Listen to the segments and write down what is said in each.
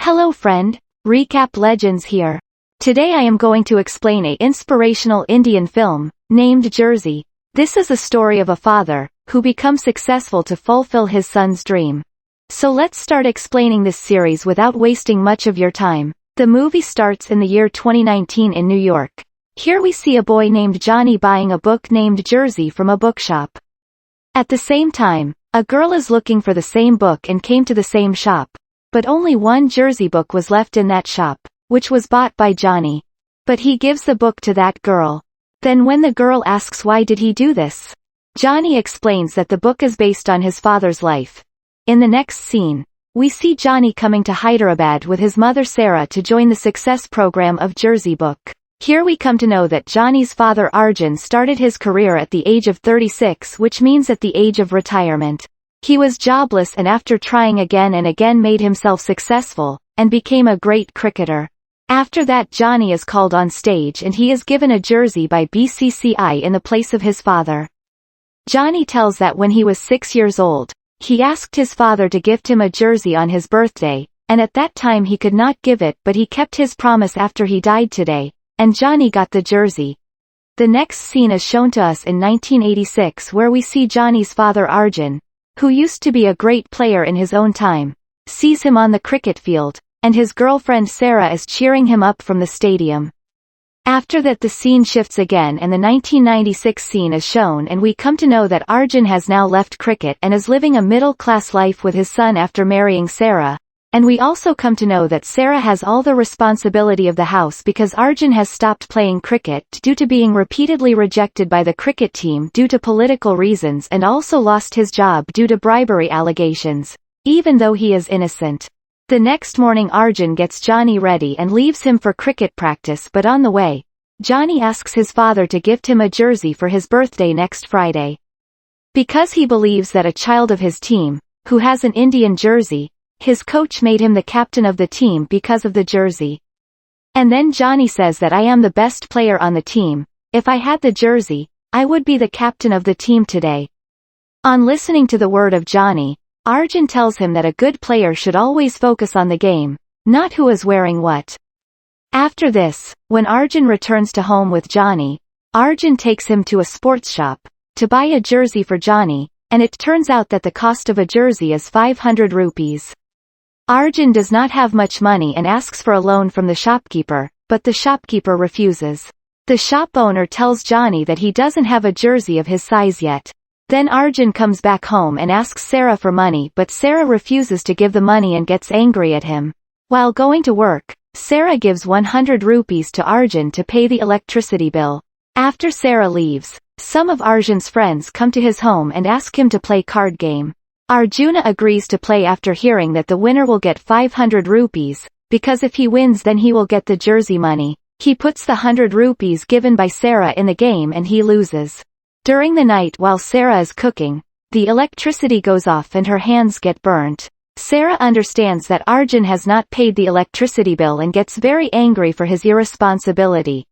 Hello friend, Recap Legends here. Today I am going to explain a inspirational Indian film, named Jersey. This is a story of a father, who becomes successful to fulfill his son's dream. So let's start explaining this series without wasting much of your time. The movie starts in the year 2019 in New York. Here we see a boy named Johnny buying a book named Jersey from a bookshop. At the same time, a girl is looking for the same book and came to the same shop. But only one Jersey book was left in that shop, which was bought by Johnny. But he gives the book to that girl. Then when the girl asks why did he do this, Johnny explains that the book is based on his father's life. In the next scene, we see Johnny coming to Hyderabad with his mother Sarah to join the success program of Jersey Book. Here we come to know that Johnny's father Arjun started his career at the age of 36, which means at the age of retirement. He was jobless and after trying again and again made himself successful, and became a great cricketer. After that Johnny is called on stage and he is given a jersey by BCCI in the place of his father. Johnny tells that when he was 6 years old, he asked his father to gift him a jersey on his birthday, and at that time he could not give it but he kept his promise after he died today, and Johnny got the jersey. The next scene is shown to us in 1986 where we see Johnny's father Arjun, who used to be a great player in his own time, sees him on the cricket field, and his girlfriend Sarah is cheering him up from the stadium. After that the scene shifts again and the 1996 scene is shown and we come to know that Arjun has now left cricket and is living a middle-class life with his son after marrying Sarah, and we also come to know that Sarah has all the responsibility of the house because Arjun has stopped playing cricket due to being repeatedly rejected by the cricket team due to political reasons and also lost his job due to bribery allegations, even though he is innocent. The next morning Arjun gets Johnny ready and leaves him for cricket practice but on the way, Johnny asks his father to gift him a jersey for his birthday next Friday. Because he believes that a child of his team, who has an Indian jersey, his coach made him the captain of the team because of the jersey. And then Johnny says that I am the best player on the team, if I had the jersey, I would be the captain of the team today. On listening to the word of Johnny, Arjun tells him that a good player should always focus on the game, not who is wearing what. After this, when Arjun returns to home with Johnny, Arjun takes him to a sports shop, to buy a jersey for Johnny, and it turns out that the cost of a jersey is 500 rupees. Arjun does not have much money and asks for a loan from the shopkeeper, but the shopkeeper refuses. The shop owner tells Johnny that he doesn't have a jersey of his size yet. Then Arjun comes back home and asks Sarah for money but Sarah refuses to give the money and gets angry at him. While going to work, Sarah gives 100 rupees to Arjun to pay the electricity bill. After Sarah leaves, some of Arjun's friends come to his home and ask him to play card game. Arjuna agrees to play after hearing that the winner will get 500 rupees, because if he wins then he will get the jersey money. He puts the 100 rupees given by Sarah in the game and he loses. During the night while Sarah is cooking, the electricity goes off and her hands get burnt. Sarah understands that Arjun has not paid the electricity bill and gets very angry for his irresponsibility.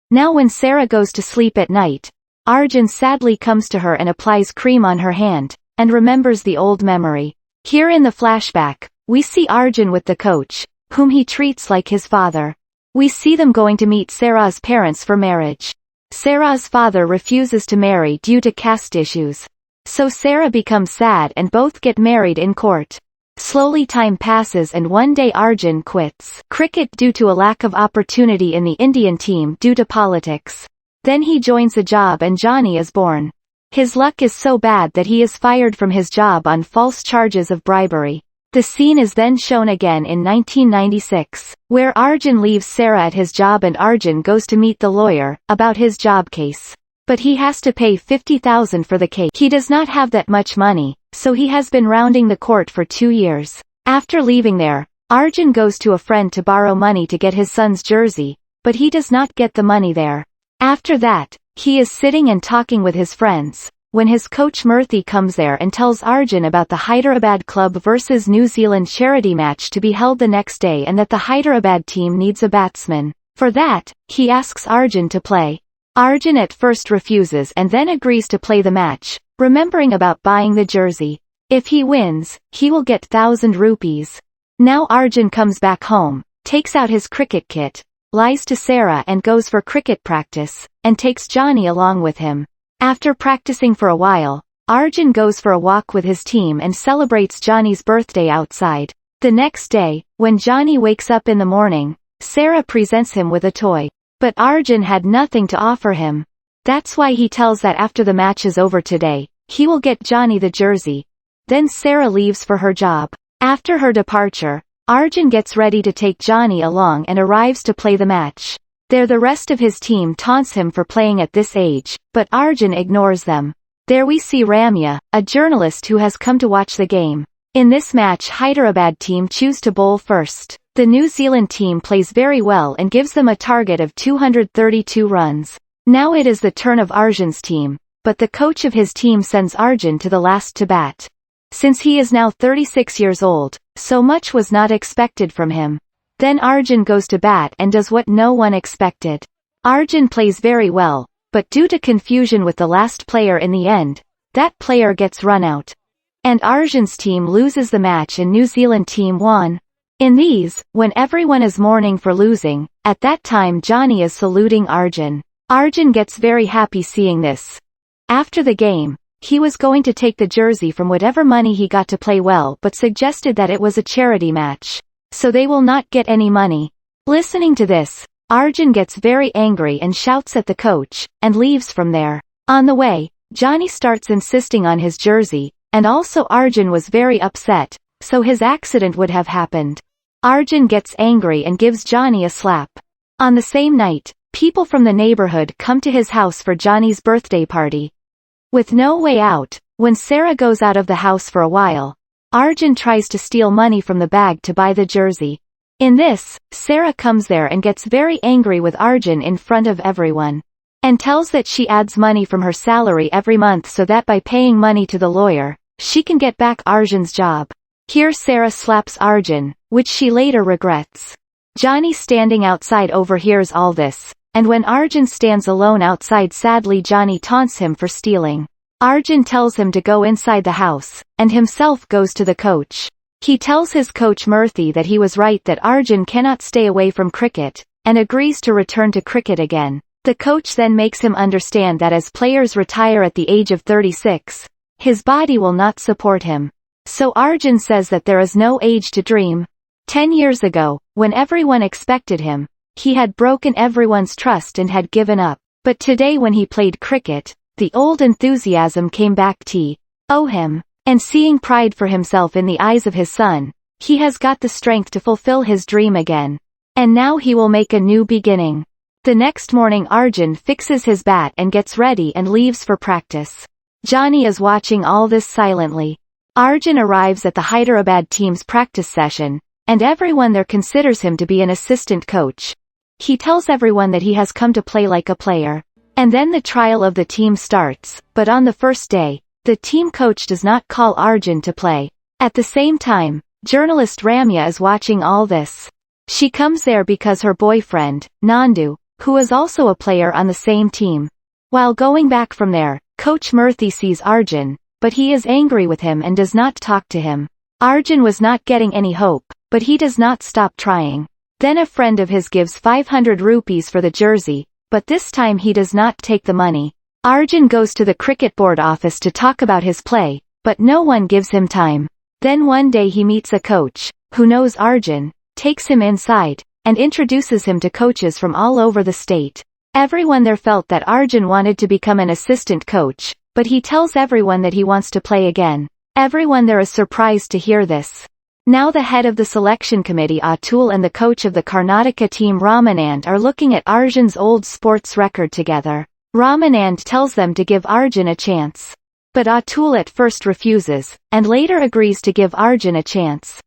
Now when Sarah goes to sleep at night, Arjun sadly comes to her and applies cream on her hand, and remembers the old memory. Here in the flashback, we see Arjun with the coach, whom he treats like his father. We see them going to meet Sarah's parents for marriage. Sarah's father refuses to marry due to caste issues. So Sarah becomes sad and both get married in court. Slowly time passes and one day Arjun quits cricket due to a lack of opportunity in the Indian team due to politics. Then he joins a job and Johnny is born. His luck is so bad that he is fired from his job on false charges of bribery. The scene is then shown again in 1996, where Arjun leaves Sarah at his job and Arjun goes to meet the lawyer, about his job case. But he has to pay 50,000 for the case. He does not have that much money, so he has been rounding the court for 2 years. After leaving there, Arjun goes to a friend to borrow money to get his son's jersey, but he does not get the money there. After that, he is sitting and talking with his friends, when his coach Murthy comes there and tells Arjun about the Hyderabad club versus New Zealand charity match to be held the next day and that the Hyderabad team needs a batsman. For that, he asks Arjun to play. Arjun at first refuses and then agrees to play the match, remembering about buying the jersey. If he wins, he will get 1,000 rupees. Now Arjun comes back home, takes out his cricket kit, lies to Sarah and goes for cricket practice, and takes Johnny along with him. After practicing for a while, Arjun goes for a walk with his team and celebrates Johnny's birthday outside. The next day, when Johnny wakes up in the morning, Sarah presents him with a toy. But Arjun had nothing to offer him. That's why he tells that after the match is over today, he will get Johnny the jersey. Then Sarah leaves for her job. After her departure, Arjun gets ready to take Johnny along and arrives to play the match. There the rest of his team taunts him for playing at this age, but Arjun ignores them. There we see Ramya, a journalist who has come to watch the game. In this match Hyderabad team choose to bowl first. The New Zealand team plays very well and gives them a target of 232 runs. Now it is the turn of Arjun's team, but the coach of his team sends Arjun to the last to bat. Since he is now 36 years old, so much was not expected from him. Then Arjun goes to bat and does what no one expected. Arjun plays very well, but due to confusion with the last player in the end, that player gets run out. And Arjun's team loses the match and New Zealand team won. In these, when everyone is mourning for losing, at that time Johnny is saluting Arjun. Arjun gets very happy seeing this. After the game, he was going to take the jersey from whatever money he got to play well but suggested that it was a charity match, so they will not get any money. Listening to this, Arjun gets very angry and shouts at the coach, and leaves from there. On the way, Johnny starts insisting on his jersey, and also Arjun was very upset, so his accident would have happened. Arjun gets angry and gives Johnny a slap. On the same night, people from the neighborhood come to his house for Johnny's birthday party. With no way out, when Sarah goes out of the house for a while, Arjun tries to steal money from the bag to buy the jersey. In this, Sarah comes there and gets very angry with Arjun in front of everyone, and tells that she adds money from her salary every month so that by paying money to the lawyer, she can get back Arjun's job. Here Sarah slaps Arjun, which she later regrets. Johnny standing outside overhears all this, and when Arjun stands alone outside sadly Johnny taunts him for stealing. Arjun tells him to go inside the house, and himself goes to the coach. He tells his coach Murthy that he was right that Arjun cannot stay away from cricket, and agrees to return to cricket again. The coach then makes him understand that as players retire at the age of 36, his body will not support him. So Arjun says that there is no age to dream. 10 years ago, when everyone expected him, he had broken everyone's trust and had given up. But today when he played cricket, the old enthusiasm came back to him. And seeing pride for himself in the eyes of his son, he has got the strength to fulfill his dream again. And now he will make a new beginning. The next morning Arjun fixes his bat and gets ready and leaves for practice. Johnny is watching all this silently. Arjun arrives at the Hyderabad team's practice session, and everyone there considers him to be an assistant coach. He tells everyone that he has come to play like a player. And then the trial of the team starts, but on the first day, the team coach does not call Arjun to play. At the same time, journalist Ramya is watching all this. She comes there because her boyfriend, Nandu, who is also a player on the same team. While going back from there, coach Murthy sees Arjun, but he is angry with him and does not talk to him. Arjun was not getting any hope, but he does not stop trying. Then a friend of his gives 500 rupees for the jersey, but this time he does not take the money. Arjun goes to the cricket board office to talk about his play, but no one gives him time. Then one day he meets a coach, who knows Arjun, takes him inside, and introduces him to coaches from all over the state. Everyone there felt that Arjun wanted to become an assistant coach, but he tells everyone that he wants to play again. Everyone there is surprised to hear this. Now the head of the selection committee Atul and the coach of the Karnataka team Ramanand are looking at Arjun's old sports record together. Ramanand tells them to give Arjun a chance. But Atul at first refuses, and later agrees to give Arjun a chance.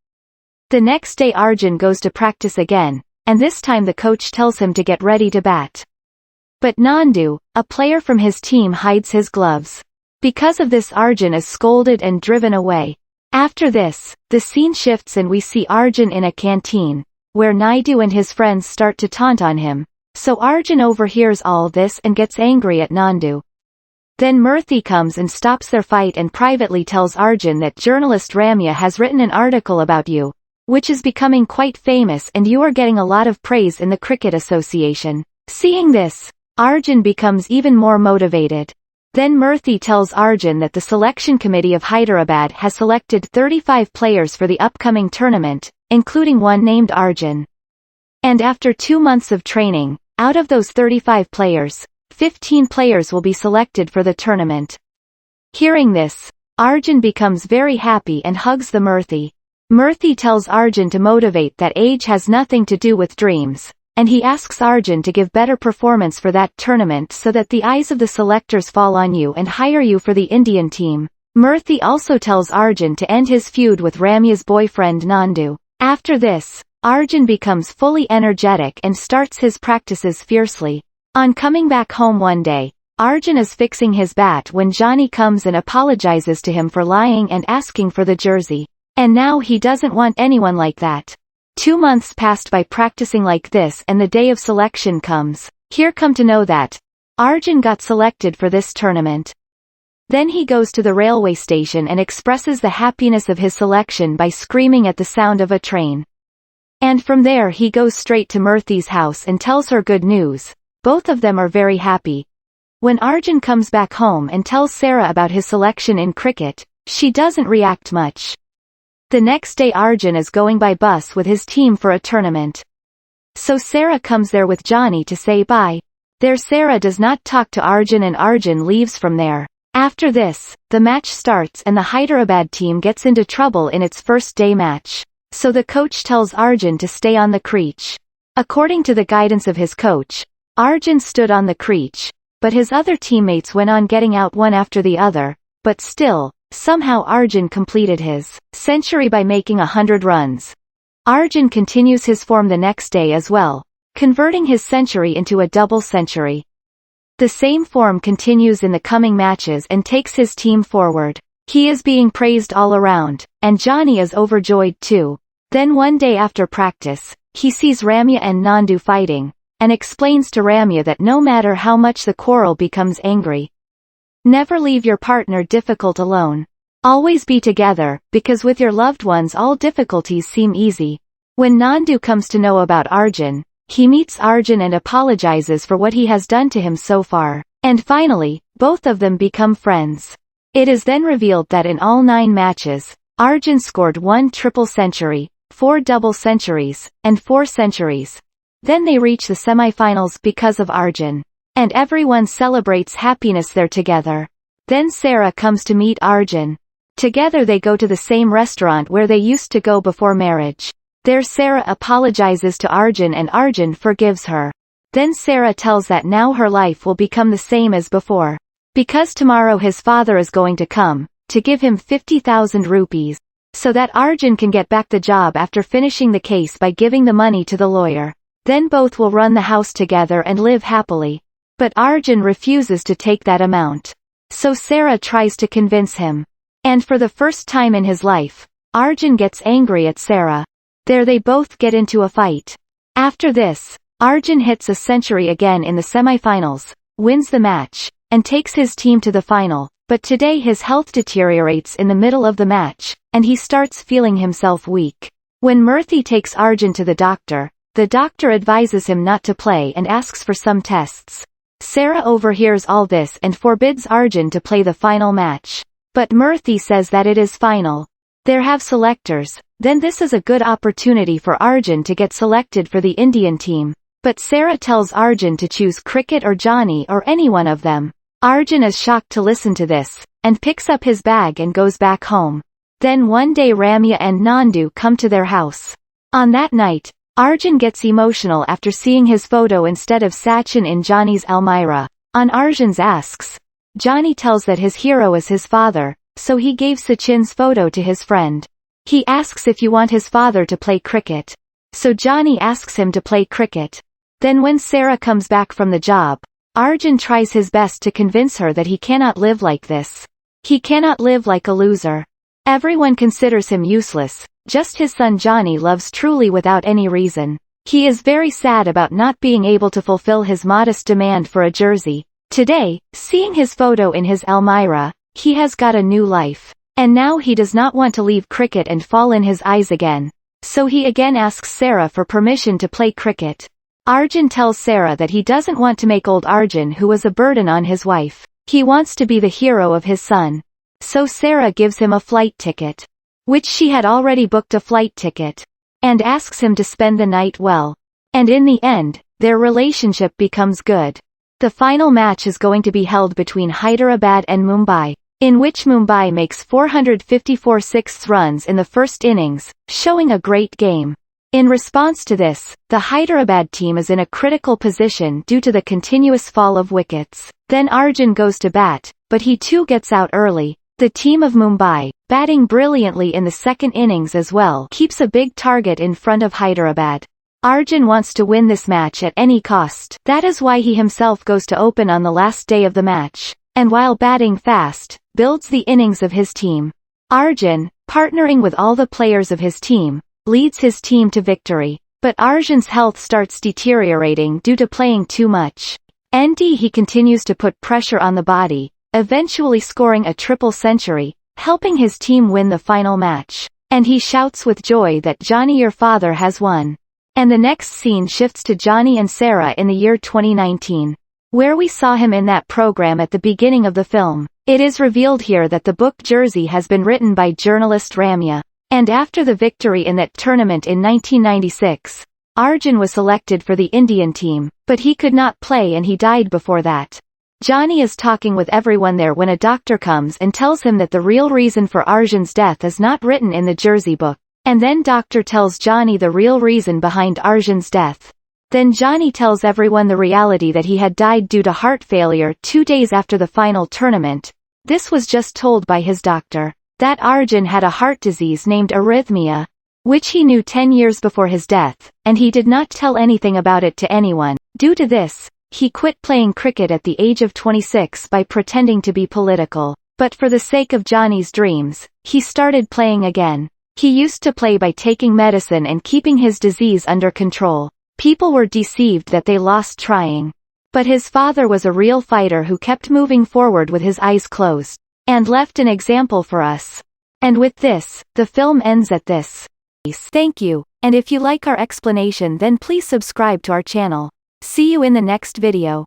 The next day Arjun goes to practice again, and this time the coach tells him to get ready to bat. But Nandu, a player from his team, hides his gloves. Because of this Arjun is scolded and driven away. After this, the scene shifts and we see Arjun in a canteen, where Naidu and his friends start to taunt on him. So Arjun overhears all this and gets angry at Nandu. Then Murthy comes and stops their fight and privately tells Arjun that journalist Ramya has written an article about you. which is becoming quite famous, and you are getting a lot of praise in the Cricket Association. Seeing this, Arjun becomes even more motivated. Then Murthy tells Arjun that the selection committee of Hyderabad has selected 35 players for the upcoming tournament, including one named Arjun. And after 2 months of training, out of those 35 players, 15 players will be selected for the tournament. Hearing this, Arjun becomes very happy and hugs the Murthy. Murthy tells Arjun to motivate that age has nothing to do with dreams, and he asks Arjun to give better performance for that tournament so that the eyes of the selectors fall on you and hire you for the Indian team. Murthy also tells Arjun to end his feud with Ramya's boyfriend Nandu. After this, Arjun becomes fully energetic and starts his practices fiercely. On coming back home one day, Arjun is fixing his bat when Johnny comes and apologizes to him for lying and asking for the jersey. And now he doesn't want anyone like that. 2 months passed by practicing like this, and the day of selection comes. Here come to know that Arjun got selected for this tournament. Then he goes to the railway station and expresses the happiness of his selection by screaming at the sound of a train. And from there he goes straight to Murthy's house and tells her good news. Both of them are very happy. When Arjun comes back home and tells Sarah about his selection in cricket, she doesn't react much. The next day Arjun is going by bus with his team for a tournament. So Sarah comes there with Johnny to say bye. There Sarah does not talk to Arjun and Arjun leaves from there. After this, the match starts and the Hyderabad team gets into trouble in its first day match. So the coach tells Arjun to stay on the creech. According to the guidance of his coach, Arjun stood on the creech, but his other teammates went on getting out one after the other, but still, somehow Arjun completed his century by making 100 runs. Arjun continues his form the next day as well, converting his century into a double century. The same form continues in the coming matches and takes his team forward. He is being praised all around, and Johnny is overjoyed too. Then one day after practice, he sees Ramya and Nandu fighting, and explains to Ramya that no matter how much the quarrel becomes angry, never leave your partner difficult alone. Always be together, because with your loved ones all difficulties seem easy. When Nandu comes to know about Arjun, he meets Arjun and apologizes for what he has done to him so far, and finally, both of them become friends. It is then revealed that in all 9 matches, Arjun scored 1 triple century, 4 double centuries, and 4 centuries. Then they reach the semi-finals because of Arjun. And everyone celebrates happiness there together. Then Sarah comes to meet Arjun. Together they go to the same restaurant where they used to go before marriage. There Sarah apologizes to Arjun and Arjun forgives her. Then Sarah tells that now her life will become the same as before. Because tomorrow his father is going to come, to give him 50,000 rupees, so that Arjun can get back the job after finishing the case by giving the money to the lawyer. Then both will run the house together and live happily. But Arjun refuses to take that amount. So Sarah tries to convince him. And for the first time in his life, Arjun gets angry at Sarah. There they both get into a fight. After this, Arjun hits a century again in the semi-finals, wins the match, and takes his team to the final. But today his health deteriorates in the middle of the match, and he starts feeling himself weak. When Murthy takes Arjun to the doctor advises him not to play and asks for some tests. Sarah overhears all this and forbids Arjun to play the final match. But Murthy says that it is final. There have selectors, then this is a good opportunity for Arjun to get selected for the Indian team. But Sarah tells Arjun to choose cricket or Johnny or any one of them. Arjun is shocked to listen to this, and picks up his bag and goes back home. Then one day Ramya and Nandu come to their house. On that night, Arjun gets emotional after seeing his photo instead of Sachin in Johnny's Almira. On Arjun's asks, Johnny tells that his hero is his father, so he gave Sachin's photo to his friend. He asks if you want his father to play cricket. So Johnny asks him to play cricket. Then when Sarah comes back from the job, Arjun tries his best to convince her that he cannot live like this. He cannot live like a loser. Everyone considers him useless. Just his son Johnny loves truly without any reason. He is very sad about not being able to fulfill his modest demand for a jersey. Today, seeing his photo in his Almira, he has got a new life. And now he does not want to leave cricket and fall in his eyes again. So he again asks Sarah for permission to play cricket. Arjun tells Sarah that he doesn't want to make old Arjun, who was a burden on his wife. He wants to be the hero of his son. So Sarah gives him a flight ticket, which she had already booked a flight ticket, and asks him to spend the night well. And in the end, their relationship becomes good. The final match is going to be held between Hyderabad and Mumbai, in which Mumbai makes 454 sixth runs in the first innings, showing a great game. In response to this, the Hyderabad team is in a critical position due to the continuous fall of wickets. Then Arjun goes to bat, but he too gets out early. The team of Mumbai, batting brilliantly in the second innings as well, keeps a big target in front of Hyderabad. Arjun wants to win this match at any cost. That is why he himself goes to open on the last day of the match, and while batting fast, builds the innings of his team. Arjun, partnering with all the players of his team, leads his team to victory. But Arjun's health starts deteriorating due to playing too much. He continues to put pressure on the body, eventually scoring a triple century, helping his team win the final match. And he shouts with joy that Johnny, your father has won. And the next scene shifts to Johnny and Sarah in the year 2019, where we saw him in that program at the beginning of the film. It is revealed here that the book Jersey has been written by journalist Ramya. And after the victory in that tournament in 1996, Arjun was selected for the Indian team, but he could not play and he died before that. Johnny is talking with everyone there when a doctor comes and tells him that the real reason for Arjun's death is not written in the Jersey book. And then doctor tells Johnny the real reason behind Arjun's death. Then Johnny tells everyone the reality that he had died due to heart failure 2 days after the final tournament. This was just told by his doctor. That Arjun had a heart disease named arrhythmia, which he knew 10 years before his death, and he did not tell anything about it to anyone. Due to this, he quit playing cricket at the age of 26 by pretending to be political. But for the sake of Johnny's dreams, he started playing again. He used to play by taking medicine and keeping his disease under control. People were deceived that they lost trying. But his father was a real fighter who kept moving forward with his eyes closed, and left an example for us. And with this, the film ends at this. Thank you, and if you like our explanation then please subscribe to our channel. See you in the next video.